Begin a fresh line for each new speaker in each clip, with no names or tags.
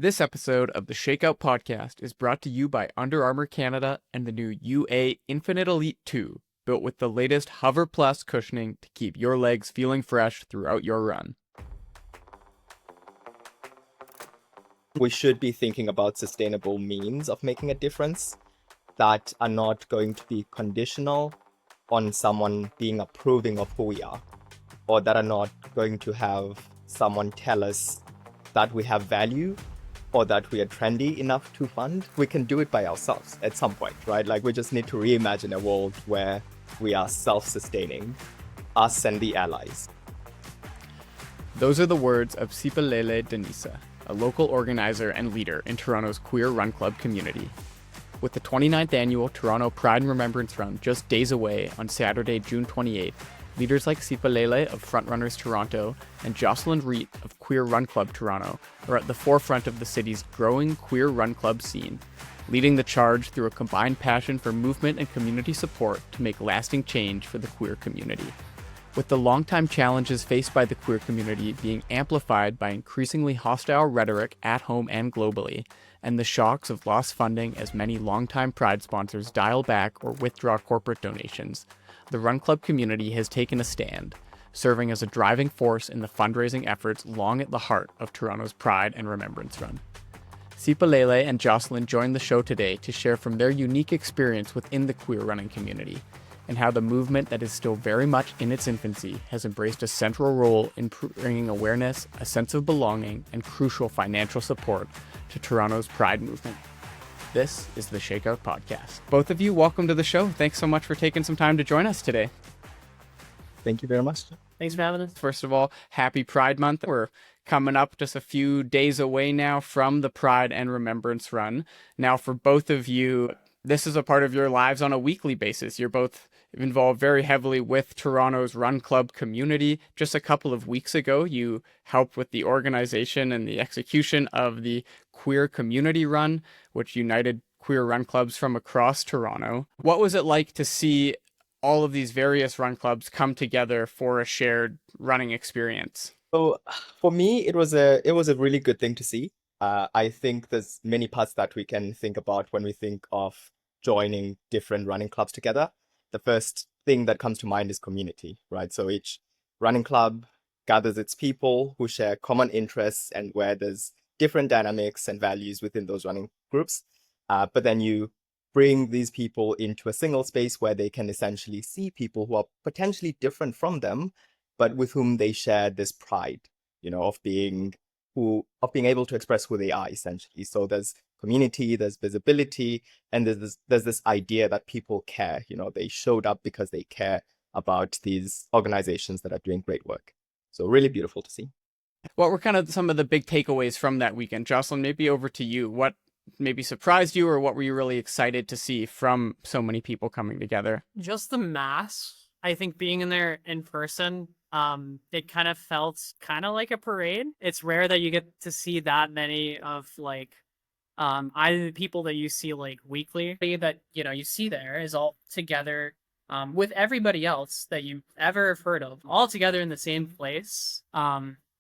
This episode of the Shakeout Podcast is brought to you by Under Armour Canada and the new UA Infinite Elite 2, built with the latest Hover Plus cushioning to keep your legs feeling fresh throughout your run.
We should be thinking about sustainable means of making a difference that are not going to be conditional on someone being approving of who we are, or that are not going to have someone tell us that we have value or that we are trendy enough to fund. We can do it by ourselves at some point, right? Like, we just need to reimagine a world where we are self-sustaining, us and the allies.
Those are the words of Siphelele Danisa, a local organizer and leader in Toronto's queer run club community. With the 29th annual Toronto Pride and Remembrance Run just days away on Saturday, June 28th, leaders like Siphelele of Frontrunners Toronto and Jocelyn Riet of Queer Run Club Toronto are at the forefront of the city's growing queer run club scene, leading the charge through a combined passion for movement and community support to make lasting change for the queer community. With the longtime challenges faced by the queer community being amplified by increasingly hostile rhetoric at home and globally, and the shocks of lost funding as many longtime Pride sponsors dial back or withdraw corporate donations, the Run Club community has taken a stand, serving as a driving force in the fundraising efforts long at the heart of Toronto's Pride and Remembrance Run. Siphelele and Jocelyn joined the show today to share from their unique experience within the queer running community, and how the movement that is still very much in its infancy has embraced a central role in bringing awareness, a sense of belonging, and crucial financial support to Toronto's Pride movement. This is the Shakeout Podcast. Both of you, welcome to the show. Thanks so much for taking some time to join us today.
Thank you very much.
Thanks for having us.
First of all, happy Pride Month. We're coming up just a few days away now from the Pride and Remembrance Run. Now, for both of you, this is a part of your lives on a weekly basis. You're both involved very heavily with Toronto's Run Club community. Just a couple of weeks ago, you helped with the organization and the execution of the Queer Community Run, which united queer run clubs from across Toronto. What was it like to see all of these various run clubs come together for a shared running experience?
So for me, it was a really good thing to see. I think there's many parts that we can think about when we think of joining different running clubs together. The first thing that comes to mind is community, right? So each running club gathers its people who share common interests and where there's different dynamics and values within those running groups. But then you bring these people into a single space where they can essentially see people who are potentially different from them, but with whom they share this pride, of being able to express who they are, essentially. So there's community, there's visibility, and there's this idea that people care. They showed up because they care about these organizations that are doing great work. So really beautiful to see.
What were kind of some of the big takeaways from that weekend? Jocelyn, maybe over to you. What maybe surprised you, or what were you really excited to see from so many people coming together?
Just the mass. I think being in there in person, it kind of felt kind of like a parade. It's rare that you get to see that many of either the people that you see weekly that you see there is all together with everybody else that you ever have heard of, all together in the same place.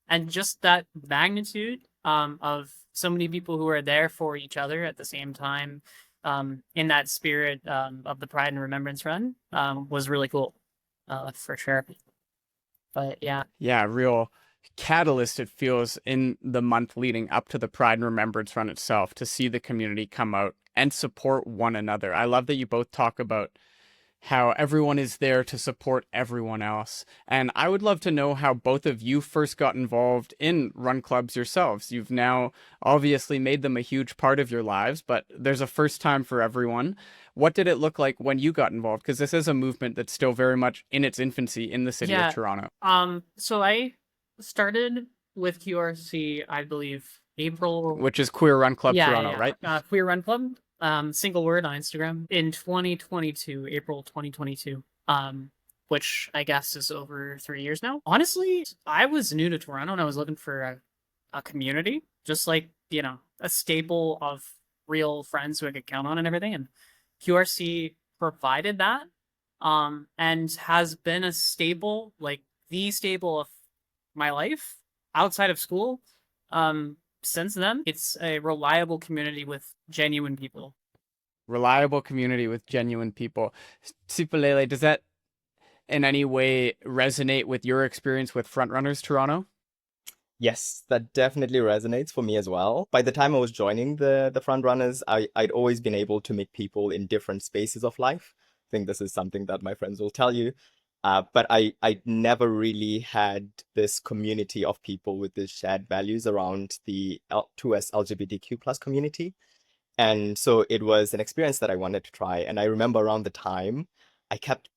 And just that magnitude of so many people who are there for each other at the same time, in that spirit of the Pride and Remembrance Run, was really cool, for sure. But yeah,
real catalyst it feels in the month leading up to the Pride and Remembrance Run itself to see the community come out and support one another. I love that you both talk about how everyone is there to support everyone else. And I would love to know how both of you first got involved in run clubs yourselves. You've now obviously made them a huge part of your lives, but there's a first time for everyone. What did it look like when you got involved? Because this is a movement that's still very much in its infancy in the city of Toronto.
So I started with QRC, I believe, April.
Which is Queer Run Club Toronto, right?
Queer Run Club. Single word on Instagram in 2022, April 2022, which I guess is over 3 years now. Honestly, I was new to Toronto and I was looking for a community, just a staple of real friends who I could count on and everything. And QRC provided that, and has been a staple, the staple of my life outside of school, since then, it's a reliable community with genuine people.
Reliable community with genuine people. Siphelele, does that in any way resonate with your experience with Frontrunners Toronto?
Yes, that definitely resonates for me as well. By the time I was joining the front runners, I'd always been able to meet people in different spaces of life. I think this is something that my friends will tell you. But I never really had this community of people with these shared values around the 2S LGBTQ plus community. And so it was an experience that I wanted to try. And I remember around the time I kept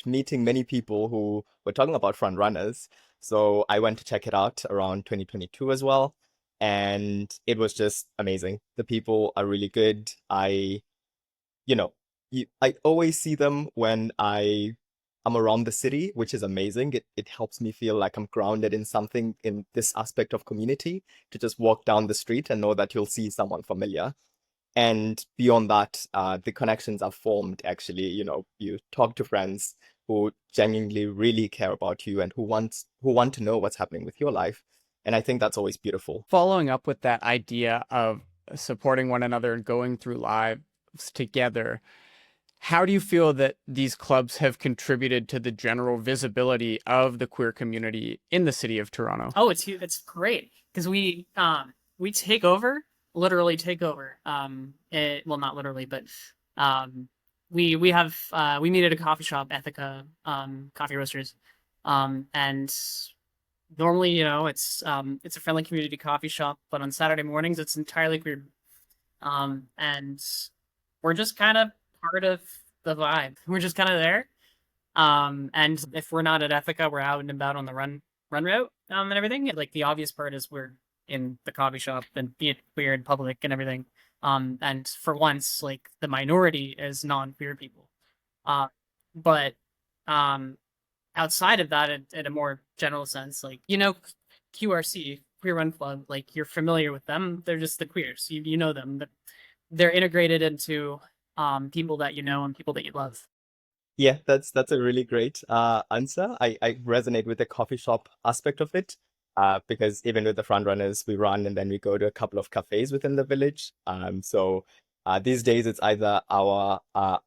meeting many people who were talking about front runners. So I went to check it out around 2022 as well. And it was just amazing. The people are really good. You know, I always see them when I'm around the city, which is amazing. It helps me feel like I'm grounded in something in this aspect of community to just walk down the street and know that you'll see someone familiar. And beyond that, the connections are formed actually. You talk to friends who genuinely really care about you and who want to know what's happening with your life. And I think that's always beautiful.
Following up with that idea of supporting one another and going through lives together, how do you feel that these clubs have contributed to the general visibility of the queer community in the city of Toronto?
Oh, it's great because we take over, literally take over. Well, not literally, but we meet at a coffee shop, Ethica, Coffee Roasters, and normally, it's a friendly community coffee shop, but on Saturday mornings it's entirely queer, and we're just kind of part of the vibe. We're just kind of there. And if we're not at Ethica, we're out and about on the run route, and everything. Like the obvious part is we're in the coffee shop and being queer in public and everything. And for once, like the minority is non-queer people. But outside of that, in a more general sense, like QRC, Queer Run Club, like you're familiar with them. They're just the queers. You know them, but they're integrated into people that you know and people that you love.
Yeah, that's a really great answer. I resonate with the coffee shop aspect of it, because even with the front runners, we run and then we go to a couple of cafes within the village. So these days it's either our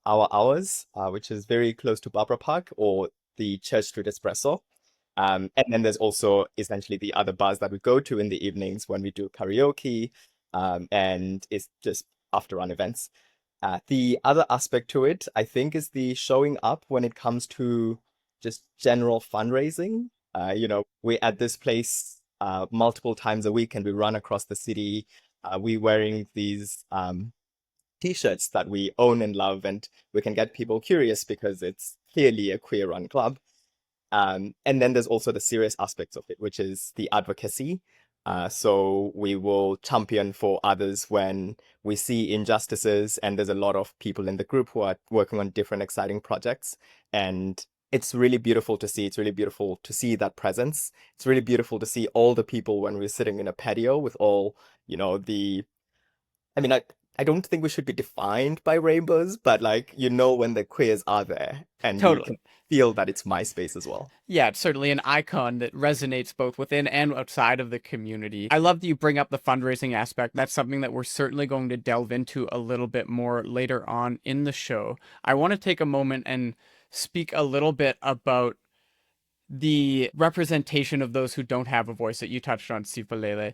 hours, which is very close to Barbara Park, or the Church Street Espresso. And then there's also essentially the other bars that we go to in the evenings when we do karaoke, and it's just after run events. The other aspect to it, I think, is the showing up when it comes to just general fundraising. We're at this place multiple times a week and we run across the city. We're wearing these t-shirts that we own and love, and we can get people curious because it's clearly a queer run club. And then there's also the serious aspects of it, which is the advocacy. So we will champion for others when we see injustices, and there's a lot of people in the group who are working on different exciting projects. And it's really beautiful to see. It's really beautiful to see that presence. It's really beautiful to see all the people when we're sitting in a patio with all, I mean, I don't think we should be defined by rainbows, but when the queers are there and you can
Totally.
feel that it's my space as well.
Yeah, it's certainly an icon that resonates both within and outside of the community. I love that you bring up the fundraising aspect. That's something that we're certainly going to delve into a little bit more later on in the show. I want to take a moment and speak a little bit about the representation of those who don't have a voice that you touched on, Siphelele.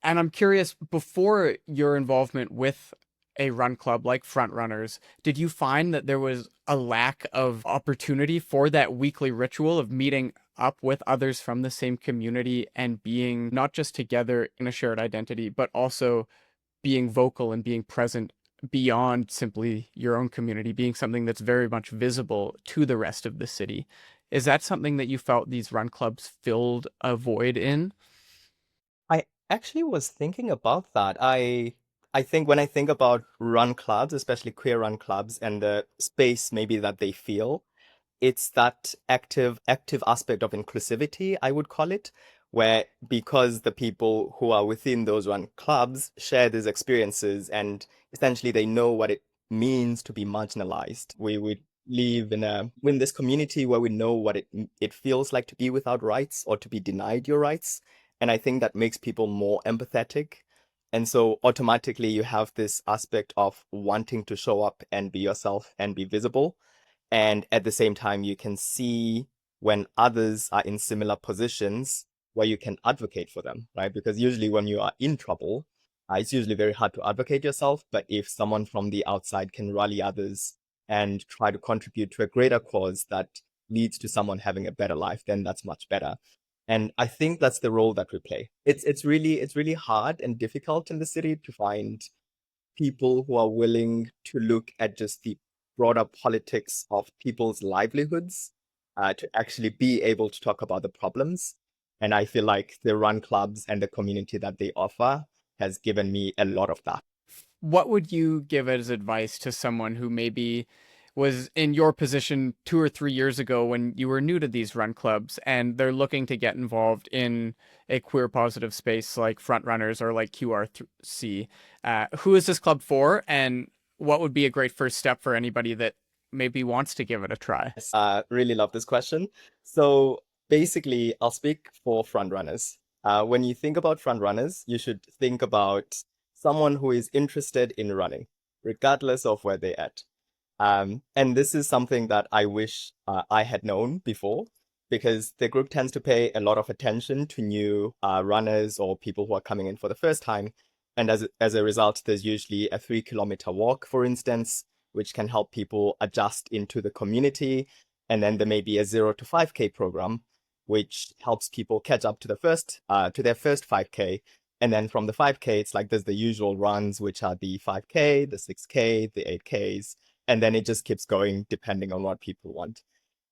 And I'm curious, before your involvement with a run club like Frontrunners, did you find that there was a lack of opportunity for that weekly ritual of meeting up with others from the same community and being not just together in a shared identity, but also being vocal and being present beyond simply your own community, being something that's very much visible to the rest of the city? Is that something that you felt these run clubs filled a void in?
I actually was thinking about that. I think when I think about run clubs, especially queer run clubs, and the space maybe that they feel, it's that active aspect of inclusivity, I would call it, where because the people who are within those run clubs share these experiences and essentially they know what it means to be marginalized. We would live in this community where we know what it feels like to be without rights or to be denied your rights. And I think that makes people more empathetic. And so automatically you have this aspect of wanting to show up and be yourself and be visible. And at the same time, you can see when others are in similar positions where you can advocate for them, right? Because usually when you are in trouble, it's usually very hard to advocate yourself. But if someone from the outside can rally others and try to contribute to a greater cause that leads to someone having a better life, then that's much better. And I think that's the role that we play. It's really hard and difficult in the city to find people who are willing to look at just the broader politics of people's livelihoods, to actually be able to talk about the problems. And I feel like the run clubs and the community that they offer has given me a lot of that.
What would you give as advice to someone who maybe was in your position 2 or 3 years ago when you were new to these run clubs and they're looking to get involved in a queer positive space like Frontrunners or like QRC? Who is this club for, and what would be a great first step for anybody that maybe wants to give it a try?
Really love this question. So basically, I'll speak for frontrunners. When you think about frontrunners, you should think about someone who is interested in running, regardless of where they're at. And this is something that I wish I had known before, because the group tends to pay a lot of attention to new runners or people who are coming in for the first time. And as a result, there's usually a 3 kilometer walk, for instance, which can help people adjust into the community. And then there may be a 0 to 5K program, which helps people catch up to their first 5K. And then from the 5K, it's like there's the usual runs, which are the 5K, the 6K, the 8Ks. And then it just keeps going depending on what people want.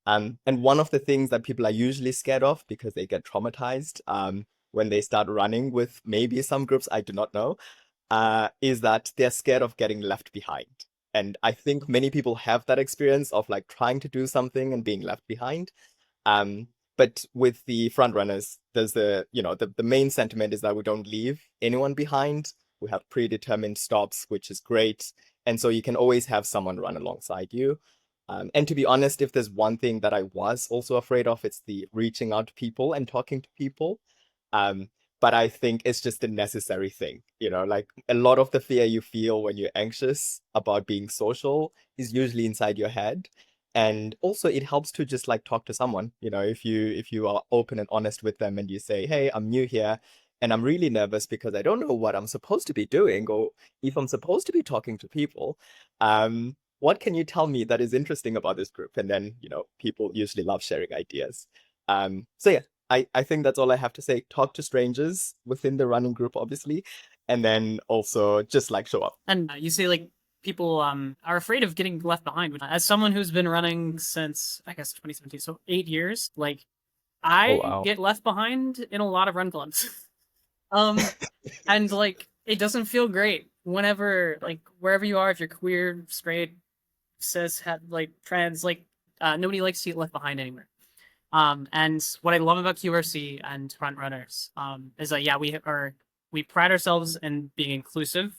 And one of the things that people are usually scared of because they get traumatized when they start running with maybe some groups, I do not know, is that they're scared of getting left behind. And I think many people have that experience of like trying to do something and being left behind. But with the front runners, there's the main sentiment is that we don't leave anyone behind. We have predetermined stops, which is great. And so you can always have someone run alongside you. And to be honest, if there's one thing that I was also afraid of, it's the reaching out to people and talking to people. But I think it's just a necessary thing, like a lot of the fear you feel when you're anxious about being social is usually inside your head. And also it helps to just like talk to someone, if you are open and honest with them and you say, hey, I'm new here and I'm really nervous because I don't know what I'm supposed to be doing or if I'm supposed to be talking to people. What can you tell me that is interesting about this group? And then, people usually love sharing ideas. So yeah, I think that's all I have to say. Talk to strangers within the running group, obviously, and then also just like show up.
And you say like people are afraid of getting left behind. As someone who's been running since I guess 2017, so 8 years, like I
wow.
get left behind in a lot of run clubs. And like it doesn't feel great whenever like wherever you are, if you're queer, straight, cis, like trans, like nobody likes to get left behind anywhere. And what I love about QRC and Frontrunners is that we pride ourselves in being inclusive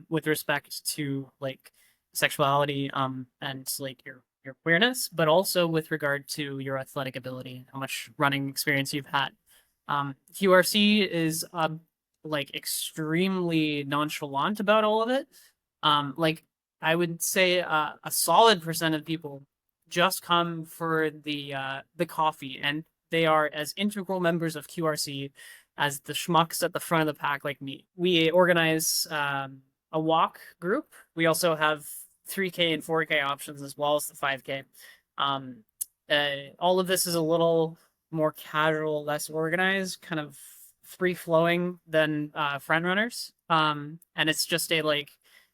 with respect to like sexuality and like your queerness, but also with regard to your athletic ability, how much running experience you've had. QRC is like extremely nonchalant about all of it. Like I would say a solid percent of people just come for the coffee, and they are as integral members of QRC as the schmucks at the front of the pack like me. We organize a walk group. We also have 3K and 4K options as well as the 5K. All of this is a little more casual, less organized, kind of free-flowing than Frontrunners. And it's just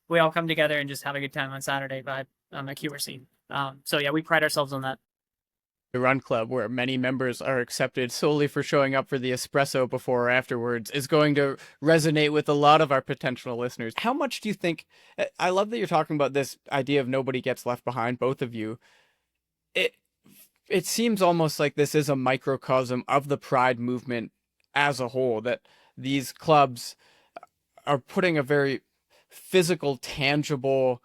we all come together and just have a good time on Saturday vibe at QRC. So yeah, we pride ourselves on that.
The run club, where many members are accepted solely for showing up for the espresso before or afterwards, is going to resonate with a lot of our potential listeners. How much do you think, I love that you're talking about this idea of nobody gets left behind, both of you. It seems almost like this is a microcosm of the Pride movement as a whole, that these clubs are putting a very physical, tangible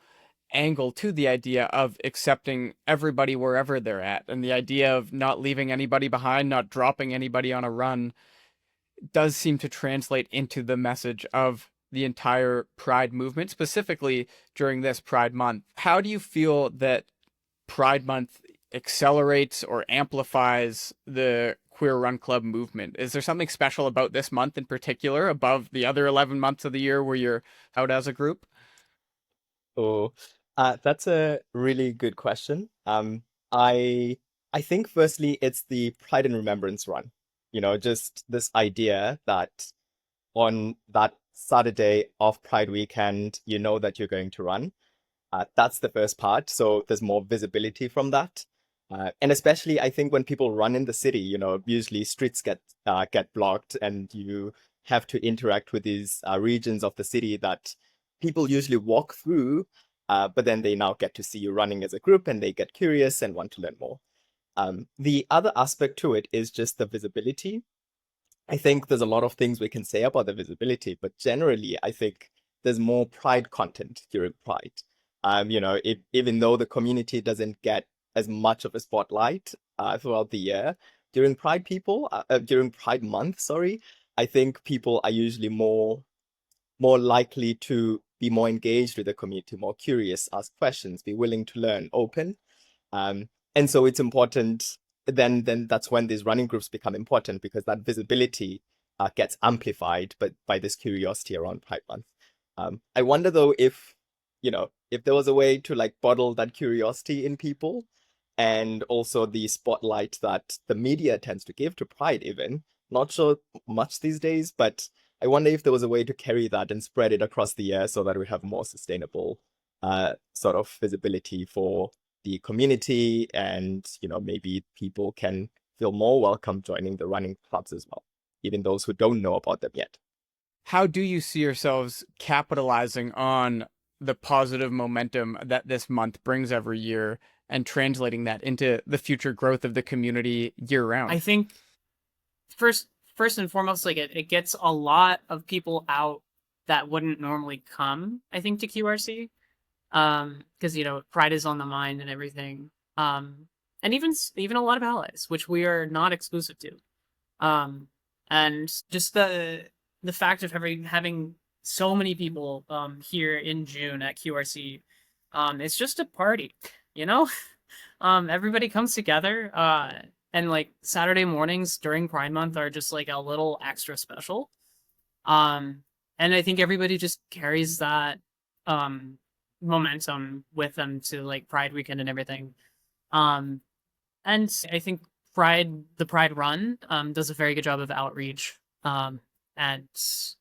angle to the idea of accepting everybody wherever they're at, and the idea of not leaving anybody behind, not dropping anybody on a run. does seem to translate into the message of the entire Pride movement, specifically during this Pride Month. How do you feel that Pride Month accelerates or amplifies the Queer Run Club movement? Is there something special about this month in particular above the other 11 months of the year where you're out as a group?
Oh, that's a really good question. I I think firstly it's the Pride and Remembrance Run. Just this idea that on that Saturday of Pride weekend, you know that you're going to run. That's the first part. So there's more visibility from that. And especially, I think when people run in the city, usually streets get blocked, and you have to interact with these regions of the city that people usually walk through. But then they now get to see you running as a group, and they get curious and want to learn more. The other aspect to it is just the visibility. I think there's a lot of things we can say about the visibility, but generally, I think there's more Pride content during Pride. Even though the community doesn't get as much of a spotlight throughout the year, during Pride Month, sorry, I think people are usually more likely to be more engaged with the community, more curious, ask questions, be willing to learn, open. And so it's important. Then that's when these running groups become important, because that visibility gets amplified, but by this curiosity around Pride Month. I wonder though if there was a way to like bottle that curiosity in people, and also the spotlight that the media tends to give to Pride. Even not sure much these days, but I wonder if there was a way to carry that and spread it across the year so that we have more sustainable sort of visibility for the community, and maybe people can feel more welcome joining the running clubs as well, even those who don't know about them yet.
How do you see yourselves capitalizing on the positive momentum that this month brings every year and translating that into the future growth of the community year round?
I think first and foremost, like it gets a lot of people out that wouldn't normally come, I think, to QRC. Because Pride is on the mind and everything. And even a lot of allies, which we are not exclusive to. And just the fact of having so many people here in June at QRC, it's just a party, you know. Everybody comes together. And like Saturday mornings during Pride Month are just like a little extra special. And I think everybody just carries that momentum with them to like Pride weekend and everything. And I think the Pride Run does a very good job of outreach and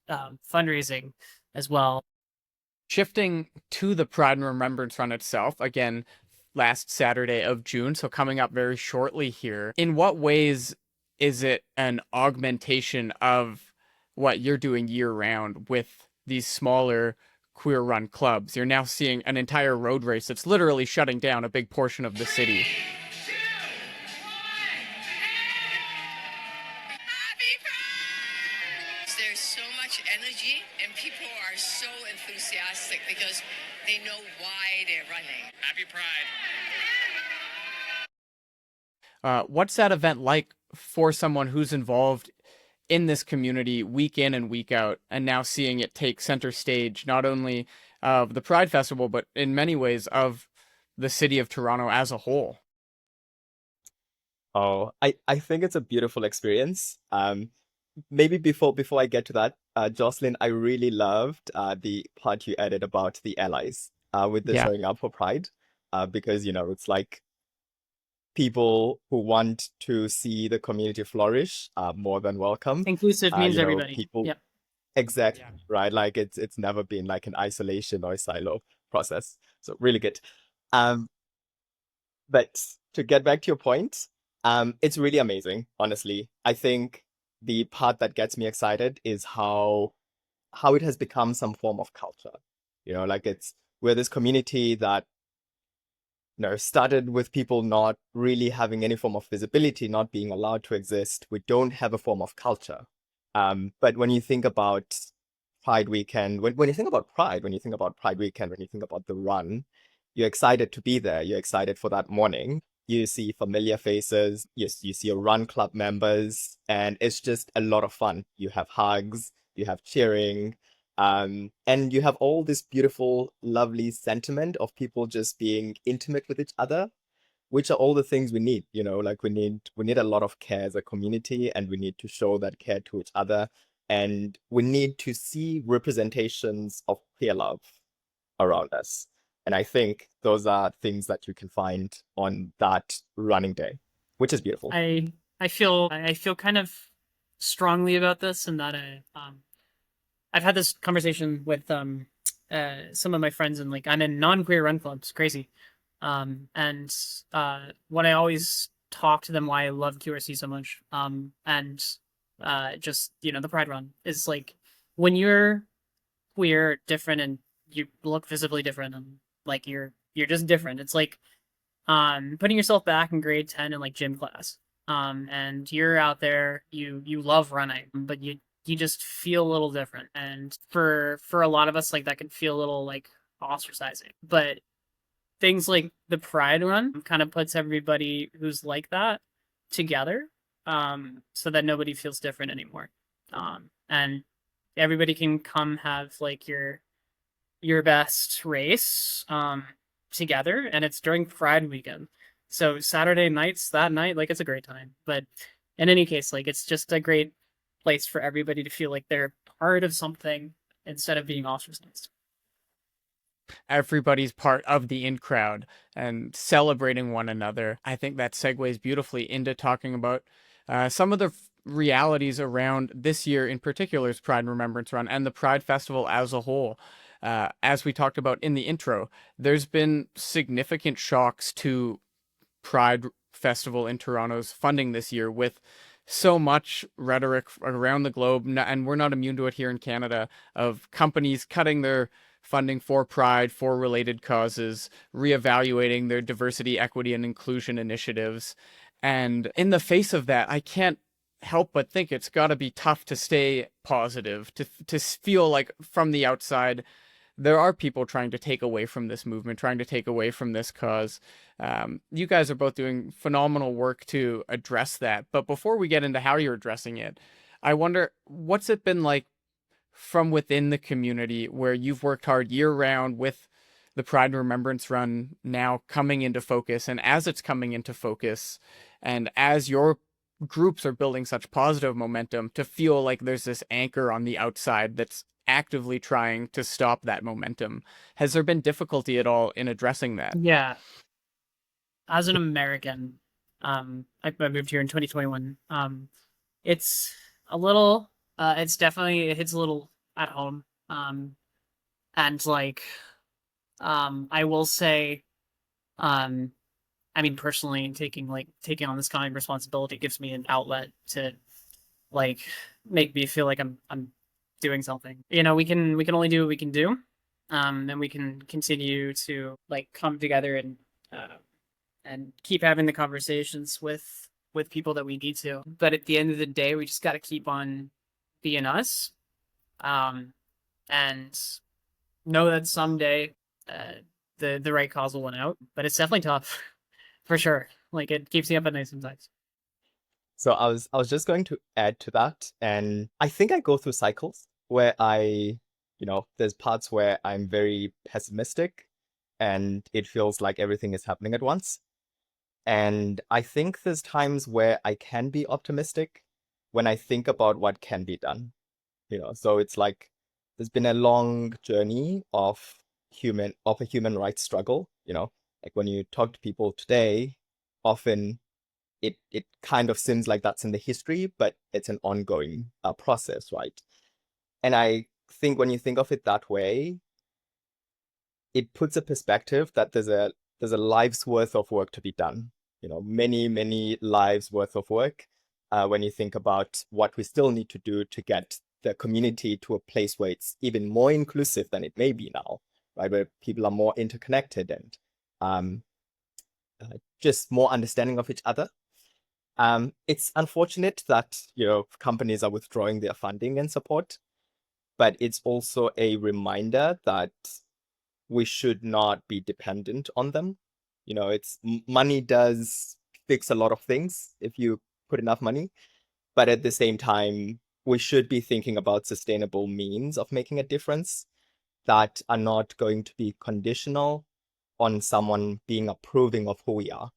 fundraising as well.
Shifting to the Pride and Remembrance Run itself, again, last Saturday of June, so coming up very shortly here. In what ways is it an augmentation of what you're doing year round with these smaller queer run clubs? You're now seeing an entire road race that's literally shutting down a big portion of the city.
There's so much energy and people are so enthusiastic because they know why they're running. Happy Pride.
What's that event like for someone who's involved in this community week in and week out, and now seeing it take center stage, not only of the Pride Festival, but in many ways of the city of Toronto as a whole?
Oh, I think it's a beautiful experience. Maybe before I get to that, Jocelyn, I really loved the part you added about the allies with the
Yeah.
showing up for Pride, because it's like people who want to see the community flourish are more than welcome.
Inclusive means everybody.
People
Yep.
exactly
Yeah.
right. Like it's never been like an isolation or a silo process. So really good. Um, but to get back to your point, it's really amazing, honestly. I think the part that gets me excited is how it has become some form of culture. Like we're this community that started with people not really having any form of visibility, not being allowed to exist. We don't have a form of culture. But when you think about Pride weekend, when you think about Pride, when you think about Pride weekend, when you think about the run, you're excited to be there. You're excited for that morning. You see familiar faces, you see your run club members, and it's just a lot of fun. You have hugs, you have cheering, and you have all this beautiful, lovely sentiment of people just being intimate with each other, which are all the things we need, like we need a lot of care as a community, and we need to show that care to each other, and we need to see representations of peer love around us. And I think those are things that you can find on that running day, which is beautiful.
I feel kind of strongly about this, and that I've had this conversation with some of my friends, and like I'm in non-queer run clubs, crazy. And when I always talk to them why I love QRC so much, and just the Pride Run is like when you're queer, different, and you look visibly different, and like you're just different. It's like putting yourself back in grade 10 in like gym class. And you're out there, you love running, but you just feel a little different. And for a lot of us, like that can feel a little like ostracizing. But things like the Pride Run kind of puts everybody who's like that together, so that nobody feels different anymore. And everybody can come have like your best race together, and it's during Pride weekend. So Saturday nights, that night, like it's a great time. But in any case, like it's just a great place for everybody to feel like they're part of something instead of being ostracized.
Everybody's part of the in crowd and celebrating one another. I think that segues beautifully into talking about some of the realities around this year, in particular's Pride and Remembrance Run and the Pride Festival as a whole. As we talked about in the intro, there's been significant shocks to Pride Festival in Toronto's funding this year, with so much rhetoric around the globe, and we're not immune to it here in Canada, of companies cutting their funding for Pride, for related causes, reevaluating their diversity, equity, and inclusion initiatives. And in the face of that, I can't help but think it's got to be tough to stay positive, to feel like from the outside, there are people trying to take away from this movement, trying to take away from this cause. You guys are both doing phenomenal work to address that. But before we get into how you're addressing it, I wonder, what's it been like from within the community, where you've worked hard year round with the Pride and Remembrance Run now coming into focus, and as it's coming into focus, and as your groups are building such positive momentum, to feel like there's this anchor on the outside that's actively trying to stop that momentum. Has there been difficulty at all in addressing that?
Yeah. As an American, I moved here in 2021. It's a little, it's definitely, it hits a little at home. And like, I will say, I mean, personally, taking on this kind of responsibility gives me an outlet to like make me feel like I'm doing something. We can only do what we can do, and we can continue to like come together and keep having the conversations with people that we need to. But at the end of the day, we just got to keep on being us, and know that someday the right cause will win out. But it's definitely tough, for sure. Like it keeps me up at night sometimes.
So I was just going to add to that, and I think I go through cycles where there's parts where I'm very pessimistic and it feels like everything is happening at once. And I think there's times where I can be optimistic when I think about what can be done. So it's like there's been a long journey of a human rights struggle. Like when you talk to people today, often it kind of seems like that's in the history, but it's an ongoing process, right? And I think when you think of it that way, it puts a perspective that there's a life's worth of work to be done. Many lives worth of work. When you think about what we still need to do to get the community to a place where it's even more inclusive than it may be now, right? Where people are more interconnected and just more understanding of each other. It's unfortunate that, companies are withdrawing their funding and support, but it's also a reminder that we should not be dependent on them. Money does fix a lot of things if you put enough money. But at the same time, we should be thinking about sustainable means of making a difference that are not going to be conditional on someone being approving of who we are,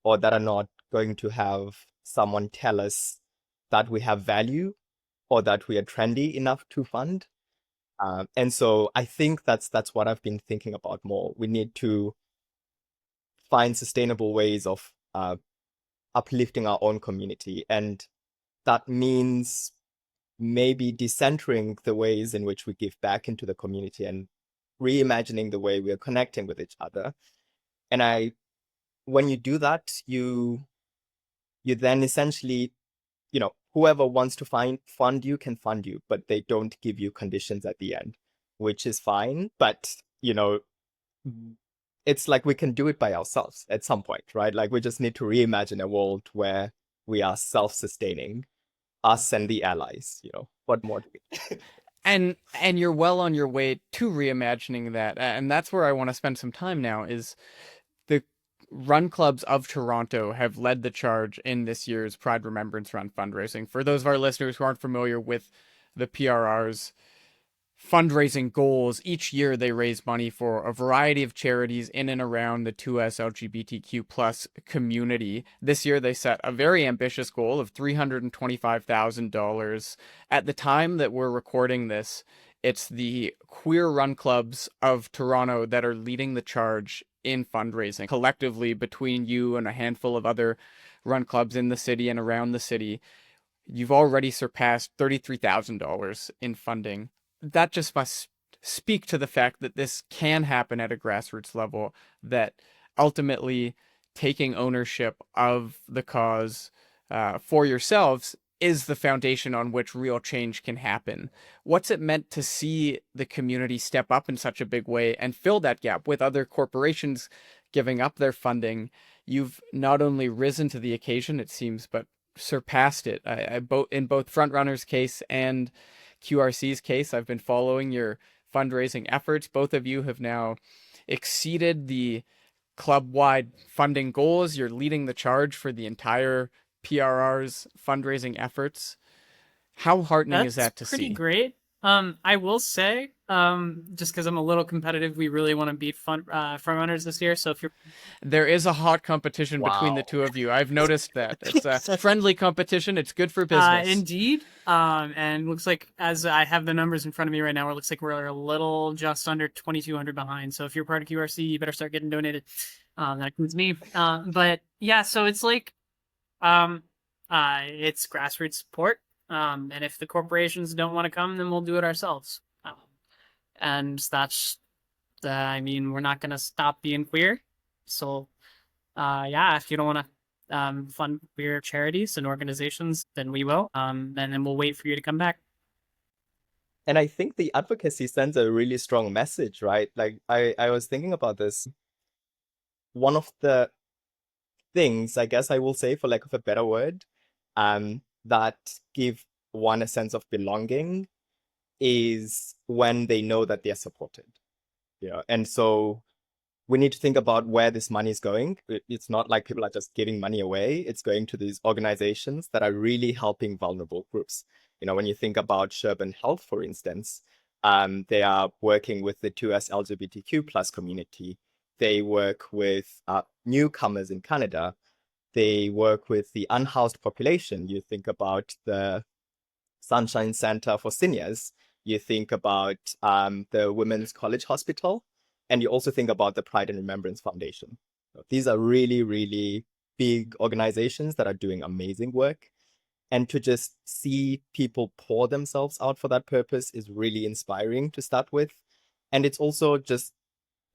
or that are not going to have someone tell us that we have value or that we are trendy enough to fund. And so I think that's what I've been thinking about more. We need to find sustainable ways of uplifting our own community. And that means maybe decentering the ways in which we give back into the community and reimagining the way we are connecting with each other. And when you do that, you then essentially, whoever wants to fund you can fund you, but they don't give you conditions at the end, which is fine. But, it's like we can do it by ourselves at some point, right? Like we just need to reimagine a world where we are self-sustaining, us and the allies, what more do we?
And you're well on your way to reimagining that. And that's where I want to spend some time now is the run clubs of Toronto have led the charge in this year's Pride Remembrance Run fundraising. For those of our listeners who aren't familiar with the PRR's fundraising goals, each year they raise money for a variety of charities in and around the 2S LGBTQ plus community. This year they set a very ambitious goal of $325,000. At the time that we're recording this, it's the queer run clubs of Toronto that are leading the charge in fundraising. Collectively, between you and a handful of other run clubs in the city and around the city, you've already surpassed $33,000 in funding. That just must speak to the fact that this can happen at a grassroots level, that ultimately taking ownership of the cause for yourselves is the foundation on which real change can happen. What's it meant to see the community step up in such a big way and fill that gap with other corporations giving up their funding? You've not only risen to the occasion, it seems, but surpassed it. In both Frontrunners' case and QRC's case, I've been following your fundraising efforts. Both of you have now exceeded the club-wide funding goals. You're leading the charge for the entire PRR's fundraising efforts. How heartening is that to see?
That's pretty great. I will say, just because I'm a little competitive, we really want to beat Frontrunners this year. So
there is a hot competition between the two of you. I've noticed that. It's a friendly competition. It's good for business.
Indeed. And looks like, as I have the numbers in front of me right now, it looks like we're a little just under 2,200 behind. So if you're part of QRC, you better start getting donated. That includes me. But yeah, so it's like, it's grassroots support. And if the corporations don't want to come, then we'll do it ourselves. And that's, we're not going to stop being queer. So, if you don't want to fund queer charities and organizations, then we will. And then we'll wait for you to come back.
And I think the advocacy sends a really strong message, right? Like, I was thinking about this. One of the things, I guess I will say, for lack of a better word, that give one a sense of belonging is when they know that they're supported. And so we need to think about where this money is going. It's not like people are just giving money away. It's going to these organizations that are really helping vulnerable groups. When you think about Sherburn Health, for instance, they are working with the 2S LGBTQ plus community. They work with newcomers in Canada. They work with the unhoused population. You think about the Sunshine Center for Seniors. You think about the Women's College Hospital. And you also think about the Pride and Remembrance Foundation. These are really, really big organizations that are doing amazing work. And to just see people pour themselves out for that purpose is really inspiring to start with. And it's also just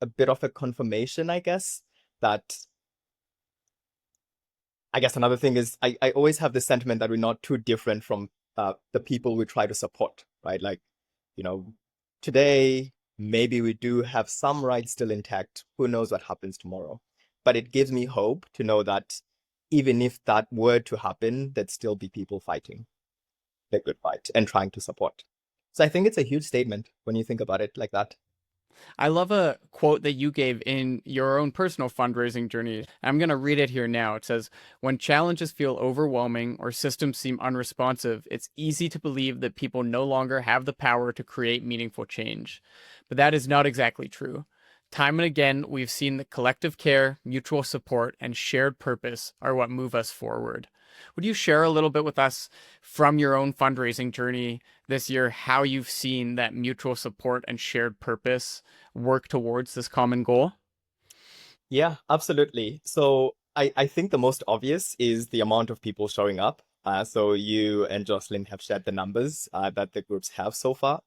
a bit of a confirmation, I guess, that another thing is I always have this sentiment that we're not too different from the people we try to support, right? Like, today, maybe we do have some rights still intact. Who knows what happens tomorrow? But it gives me hope to know that even if that were to happen, there'd still be people fighting the good fight and trying to support. So I think it's a huge statement when you think about it like that.
I love a quote that you gave in your own personal fundraising journey. I'm going to read it here now. It says, "When challenges feel overwhelming or systems seem unresponsive, it's easy to believe that people no longer have the power to create meaningful change. But that is not exactly true. Time and again, we've seen that collective care, mutual support, and shared purpose are what move us forward." Would you share a little bit with us from your own fundraising journey this year how you've seen that mutual support and shared purpose work towards this common goal?
Yeah, absolutely. So I think the most obvious is the amount of people showing up. So you and Jocelyn have shared the numbers that the groups have so far.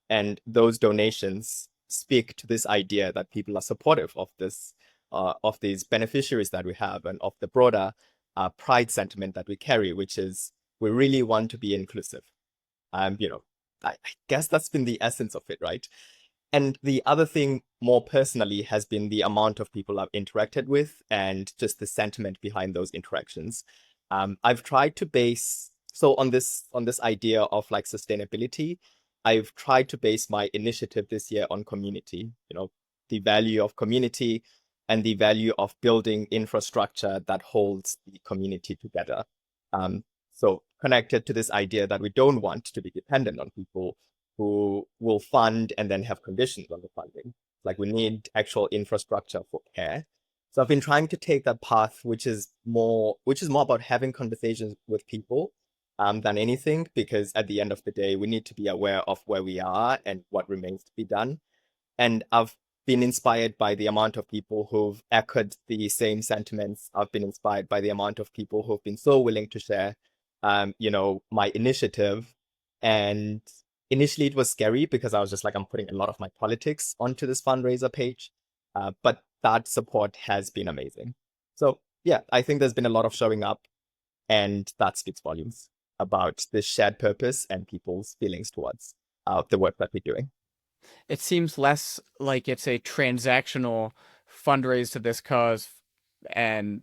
And those donations speak to this idea that people are supportive of this, of these beneficiaries that we have and of the broader pride sentiment that we carry, which is we really want to be inclusive. You know, I guess that's been the essence of it, right? And the other thing more personally has been the amount of people I've interacted with and just the sentiment behind those interactions. I've tried to base so on this idea of like sustainability. I've tried to base my initiative this year on community, the value of community and the value of building infrastructure that holds the community together. So connected to this idea that we don't want to be dependent on people who will fund and then have conditions on the funding. Like we need actual infrastructure for care. So I've been trying to take that path, which is more about having conversations with people than anything, because at the end of the day, we need to be aware of where we are and what remains to be done. And I've been inspired by the amount of people who've echoed the same sentiments. I've been inspired by the amount of people who've been so willing to share, my initiative. And initially it was scary because I was just like, I'm putting a lot of my politics onto this fundraiser page. But that support has been amazing. So yeah, I think there's been a lot of showing up, and that speaks volumes about this shared purpose and people's feelings towards the work that we're doing.
It seems less like it's a transactional fundraise to this cause and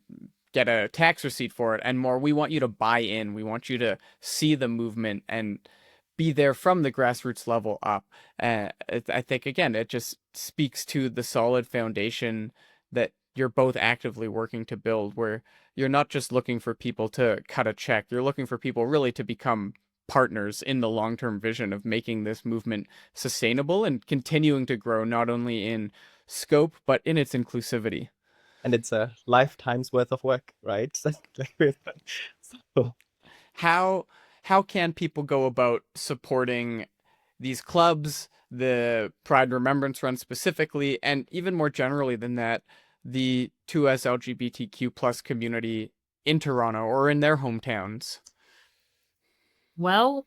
get a tax receipt for it, and more we want you to buy in. We want you to see the movement and be there from the grassroots level up. I think, again, it just speaks to the solid foundation that you're both actively working to build, where you're not just looking for people to cut a check. You're looking for people really to become partners in the long-term vision of making this movement sustainable and continuing to grow, not only in scope, but in its inclusivity.
And it's a lifetime's worth of work, right? So,
How how can people go about supporting these clubs, the Pride Remembrance Run specifically, and even more generally than that, the 2S LGBTQ plus community in Toronto or in their hometowns?
Well,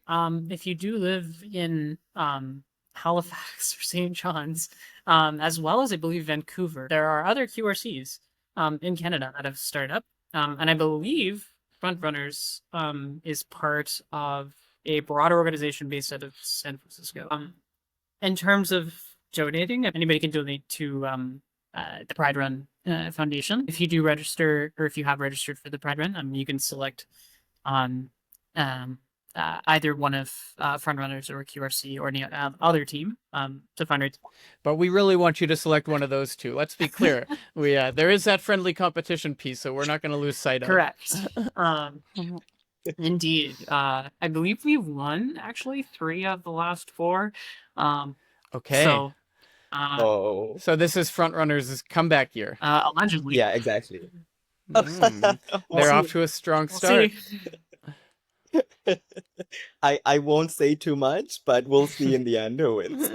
if you do live in Halifax or St. John's, as well as I believe Vancouver, there are other QRCs in Canada that have started up, and I believe Frontrunners is part of a broader organization based out of San Francisco. In terms of donating, anybody can donate to the Pride Run Foundation. If you do register, or if you have registered for the Pride Run, you can select on either one of Frontrunners or QRC or any other team to fundraise.
But we really want you to select one of those two. Let's be clear. We there is that friendly competition piece, so we're not going to lose sight of.
Correct. Indeed. I believe we've won actually 3 of the last 4.
Okay.
So,
so this is Frontrunners' comeback year.
allegedly.
Yeah, exactly.
They're off to a strong start.
I won't say too much, but we'll see in the end who wins.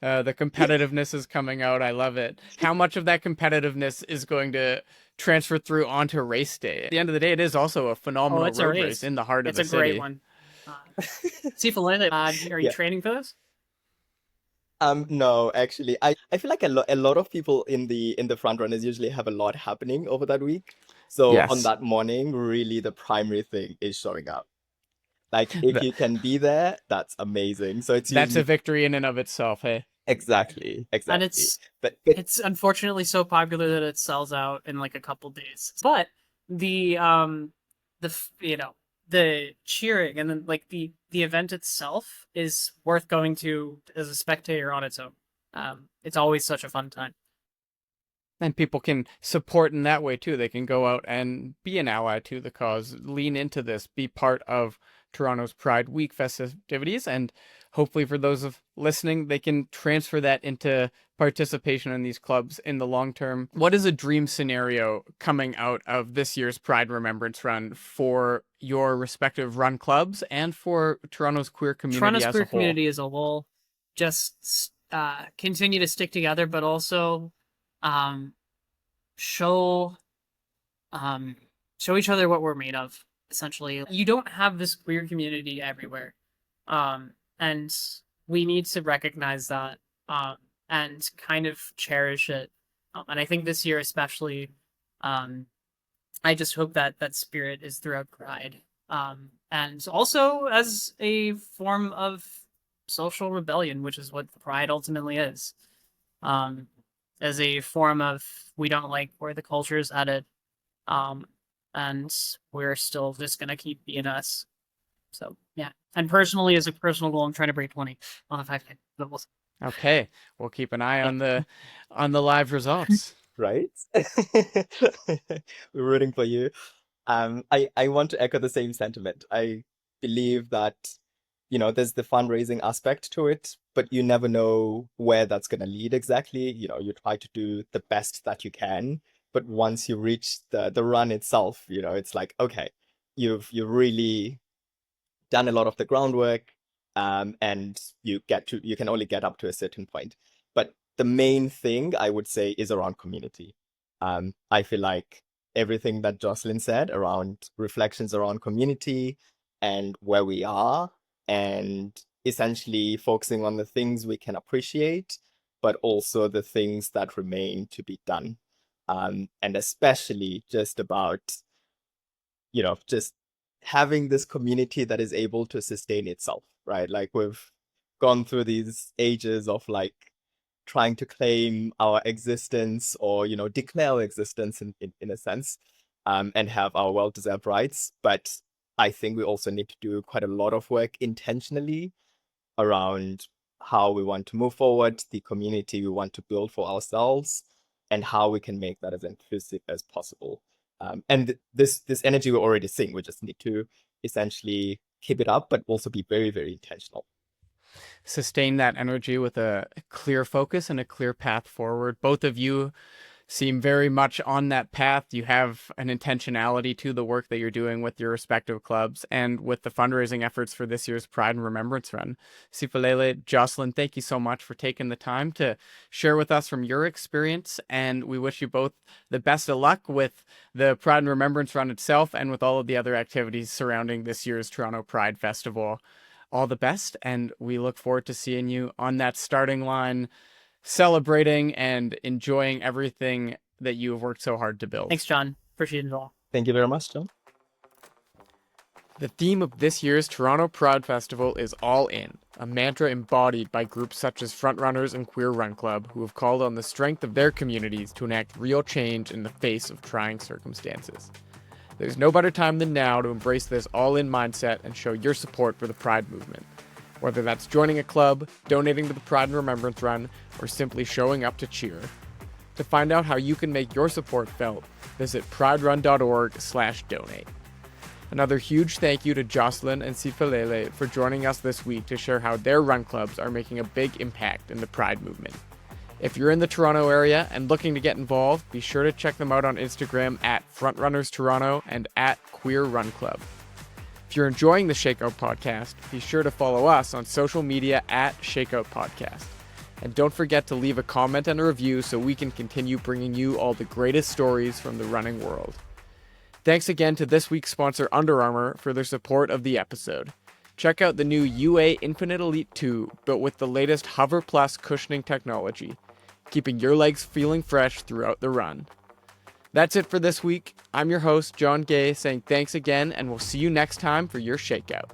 The competitiveness is coming out. I love it. How much of that competitiveness is going to transfer through onto race day? At the end of the day, it is also a phenomenal road race in the heart of the city.
It's a great one. Siphelele, are you training for this?
No, actually, I feel like a lot of people in the front runners usually have a lot happening over that week. So on that morning, really the primary thing is showing up. Like if you can be there, that's amazing. So
that's a victory in and of itself, hey?
Exactly.
And it's unfortunately so popular that it sells out in like a couple days. But the cheering and then like the event itself is worth going to as a spectator on its own. it's always such a fun time.
And people can support in that way too. They can go out and be an ally to the cause, lean into this, be part of Toronto's Pride Week festivities, and hopefully for those of listening, they can transfer that into participation in these clubs in the long term. What is a dream scenario coming out of this year's Pride Remembrance Run for your respective run clubs and for Toronto's queer community
Toronto's
as
queer
a whole?
community as a whole, just continue to stick together, but also show each other what we're made of. Essentially, you don't have this queer community everywhere, and we need to recognize that and kind of cherish it. And I think this year especially, I just hope that that spirit is throughout Pride, and also as a form of social rebellion, which is what Pride ultimately is. As a form of, we don't like where the culture is headed, and we're still just gonna keep being us. So yeah, and personally, as a personal goal, I'm trying to break 20 on the 5K. But we'll see.
Okay, we'll keep an eye on the live results.
Right? We're rooting for you. I want to echo the same sentiment. I believe that, there's the fundraising aspect to it, but you never know where that's going to lead exactly. You try to do the best that you can, but once you reach the run itself, it's like, okay, you've really done a lot of the groundwork, and you can only get up to a certain point. But the main thing I would say is around community. I feel like everything that Jocelyn said around reflections around community and where we are, and essentially focusing on the things we can appreciate, but also the things that remain to be done. And especially just about, just having this community that is able to sustain itself, right? Like we've gone through these ages of like trying to claim our existence or, declare our existence in a sense, and have our well-deserved rights. But I think we also need to do quite a lot of work intentionally around how we want to move forward, the community we want to build for ourselves, and how we can make that as inclusive as possible. And this energy we're already seeing, we just need to essentially keep it up, but also be very, very intentional.
Sustain that energy with a clear focus and a clear path forward. Both of you seem very much on that path. You have an intentionality to the work that you're doing with your respective clubs and with the fundraising efforts for this year's Pride and Remembrance Run. Siphelele, Jocelyn, thank you so much for taking the time to share with us from your experience, and we wish you both the best of luck with the Pride and Remembrance Run itself and with all of the other activities surrounding this year's Toronto Pride Festival. All the best, and we look forward to seeing you on that starting line, celebrating and enjoying everything that you have worked so hard to build.
Thanks, John. Appreciate it all.
Thank you very much, John.
The theme of this year's Toronto Pride Festival is All In, a mantra embodied by groups such as Frontrunners and Queer Run Club, who have called on the strength of their communities to enact real change in the face of trying circumstances. There's no better time than now to embrace this all-in mindset and show your support for the Pride movement. Whether that's joining a club, donating to the Pride and Remembrance Run, or simply showing up to cheer. To find out how you can make your support felt, visit priderun.org/donate. Another huge thank you to Jocelyn and Siphelele for joining us this week to share how their run clubs are making a big impact in the Pride movement. If you're in the Toronto area and looking to get involved, be sure to check them out on Instagram at Frontrunners Toronto and at Queer Run Club. If you're enjoying the Shakeout Podcast, be sure to follow us on social media at Shakeout Podcast. And don't forget to leave a comment and a review so we can continue bringing you all the greatest stories from the running world. Thanks again to this week's sponsor Under Armour for their support of the episode. Check out the new UA Infinite Elite 2 built with the latest Hover Plus cushioning technology, keeping your legs feeling fresh throughout the run. That's it for this week. I'm your host, John Gay, saying thanks again, and we'll see you next time for your Shakeout.